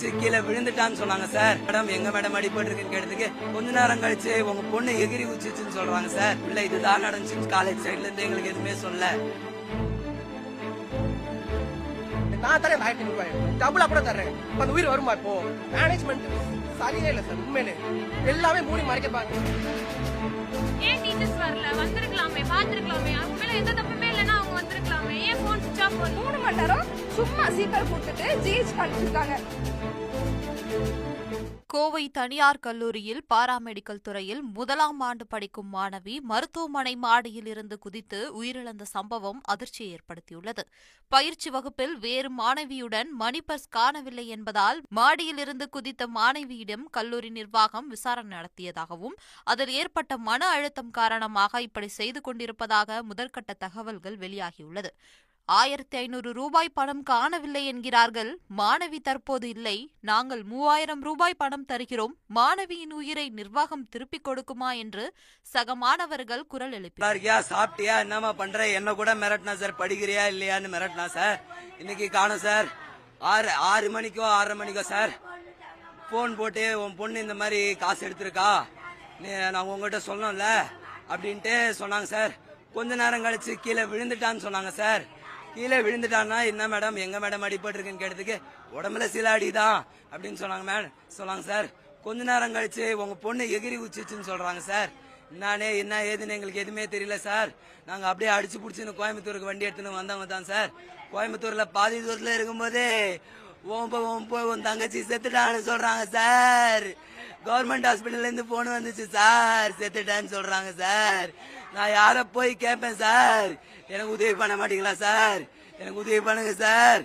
கழிச்சு கீழே விழுந்துட்டான்னு சொன்னாங்க சார். மேடம் எங்க மேடம் அடிபட்டு இருக்குன்னு கேட்டதுக்கு கொஞ்ச நேரம் கழிச்சு உங்க பொண்ணு எகிரி குச்சிச்சுன்னு சொல்றாங்க சார். இல்ல இதுதான் நடந்துச்சு, காலேஜ் சைட்ல இருந்து எங்களுக்கு எதுவுமே சொல்ல. நான் தரேன் 1500 ரூபாய் டபுளா கூட தர்றேன். அந்த உயிர் வருமா? இப்போ மேனேஜ்மெண்ட் சரியே இல்ல சார். உண்மையிலே எல்லாமே மூடி மறைக்கப்பாங்க. ஏன் டீச்சர்ஸ் வரல? வந்திருக்கலாமே, பாத்துருக்கலாமே. அவங்க எந்த தப்புமே இல்லைன்னா அவங்க வந்திருக்கலாமே. ஏன் போன் சுவிட்ச் ஆஃப்? 3 மணி நேரம் சும்மா சீக்கிரம் கொடுத்துட்டு ஜிஹெச் அனுப்பிச்சிருக்காங்க. கோவை தனியார் கல்லூரியில் பாராமெடிக்கல் துறையில் 1ஆம் ஆண்டு படிக்கும் மாணவி மருத்துவமனை மாடியில் இருந்து குதித்து உயிரிழந்த சம்பவம் அதிர்ச்சியை ஏற்படுத்தியுள்ளது. பயிற்சி வகுப்பில் வேறு மாணவியுடன் மணி பர்ஸ் காணவில்லை என்பதால் மாடியில் இருந்து குதித்த மாணவியிடம் கல்லூரி நிர்வாகம் விசாரணை நடத்தியதாகவும் அதில் ஏற்பட்ட மன அழுத்தம் காரணமாக இப்படி செய்து கொண்டிருப்பதாக முதற்கட்ட தகவல்கள் வெளியாகியுள்ளது. 1500 ரூபாய் பணம் காணவில்லை என்கிறார்கள். மாணவி தற்போது இல்லை, நாங்கள் 3000 ரூபாய் பணம் தருகிறோம், மாணவியின் உயிரை நிர்வாகம் திருப்பிக் கொடுக்குமா என்று சக மாணவர்கள் குரல் எழுப்பினார். சாப்பிட்டியா, என்னமா பண்ற, என்ன கூட மிரட்டினா சார், படிக்கிறியா இல்லையான்னு மிரட்டினா சார். இன்னைக்கு காணும் சார். 6 மணிக்கோ 6:30 மணிக்கோ சார் போன் போட்டு உன் பொண்ணு இந்த மாதிரி காசு எடுத்திருக்கா, நான் உங்ககிட்ட சொல்லணும்ல அப்படின்ட்டு சொன்னாங்க சார். கொஞ்ச நேரம் கழிச்சு கீழே விழுந்துட்டான்னு சொன்னாங்க சார். கீழே விழுந்துட்டான்னா என்ன மேடம் எங்க மேடம் அடிபட்டு இருக்குன்னு கேட்டதுக்கு உடம்புல சில அடிதான் அப்படின்னு சொன்னாங்க சார். கொஞ்ச நேரம் கழிச்சு உங்க பொண்ணு எகிரி குச்சிச்சுன்னு சொல்றாங்க சார். என்ன ஏதுன்னு எங்களுக்கு எதுவுமே தெரியல சார். நாங்க அப்படியே அடிச்சு புடிச்சுன்னு கோயம்புத்தூருக்கு வண்டி எடுத்துன்னு வந்தவங்க தான் சார். கோயம்புத்தூர்ல பாதி தூரத்துல இருக்கும்போதே உன் தங்கச்சி செத்துட்டான்னு சொல்றாங்க சார். கவர்மெண்ட் ஹாஸ்பிட்டல்ல இருந்து போன் வந்துச்சு சார், செத்துட்டான்னு சொல்றாங்க சார். நான் யார போய் கேட்பேன் சார்? எனக்கு உதவி பண்ண மாட்டீங்களா சார்? எனக்கு உதவி பண்ணுங்க சார்.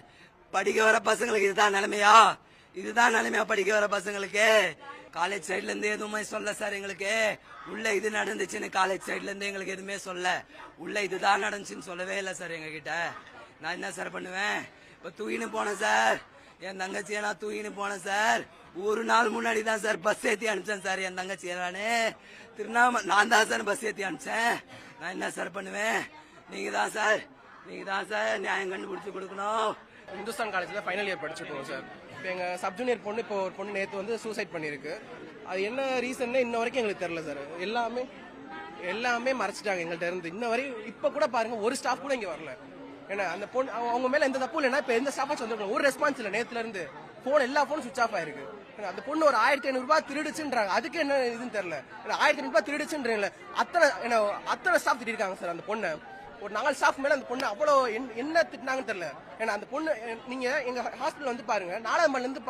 படிக்க வர பசங்களுக்கு இதுதான் நிலைமையா? இதுதான் நிலைமையா படிக்க வர பசங்களுக்கு? காலேஜ் சைட்ல இருந்து எதுவுமே சொல்ல சார் எங்களுக்கு. உள்ள இது நடந்துச்சுன்னு காலேஜ் சைட்ல இருந்து எங்களுக்கு எதுவுமே சொல்ல. உள்ள இதுதான் நடந்துச்சுன்னு சொல்லவே இல்லை சார் எங்க கிட்ட. நான் என்ன சார் பண்ணுவேன்? இப்ப தூக்கின்னு போனேன் சார், என் தங்கச்சியை நான் தூக்கின்னு போனேன் சார். ஒரு நாள் முன்னாடி தான் சார் பஸ் ஏற்றி அனுப்பிச்சேன் சார். என் தங்கச்சி நானு நான் தான் சார் பஸ் ஏற்றி அனுப்பிச்சேன். நான் என்ன சார் பண்ணுவேன்? நீங்க தான் சார் நியாயம் கண்டுபிடிச்சு கொடுக்கணும். இந்துஸ்தான் காலேஜ்ல ஃபைனல் இயர் படிச்சுருக்கோம் சார். இப்போ எங்க சப் ஜூனியர் பொண்ணு இப்போ ஒரு பொண்ணு நேற்று வந்து சூசைட் பண்ணிருக்கு. அது என்ன ரீசன்னு இன்ன வரைக்கும் எங்களுக்கு தெரியல சார். எல்லாமே மறைச்சிட்டாங்க எங்கள்கிட்ட இருந்து. இன்ன வரையும் இப்போ கூட பாருங்க ஒரு ஸ்டாஃப் கூட இங்கே வரல. ஏன்னா அந்த பொண்ணு அவங்க மேல எந்த தப்பு இல்லைன்னா இப்போ எந்த ஸ்டாஃபாச்சும் வந்துருக்கணும். ஒரு ரெஸ்பான்ஸ் இல்லை. நேத்துல இருந்து எல்லா போனும் சுவிச் ஆஃப் ஆயிருக்கு. அந்த பொண்ணு ஒரு 1500 ரூபாய் திருடுச்சுன்றாங்க. அதுக்கு என்ன இதுன்னு தெரியல. 1500 ரூபாய் திருடுச்சுன்றீங்களே, அத்தனை ஸ்டாஃப் திட்டிருக்காங்க சார். அந்த பொண்ணு ஒரு 4 ஸ்டாஃப் மேல அந்த பொண்ணு அவ்வளவு என்ன திட்டினாங்கன்னு தெரியல. ஏன்னா அந்த பொண்ணு நீங்க எங்க ஹாஸ்பிட்டல் வந்து பாருங்க, 4ஆம் மணில இருந்து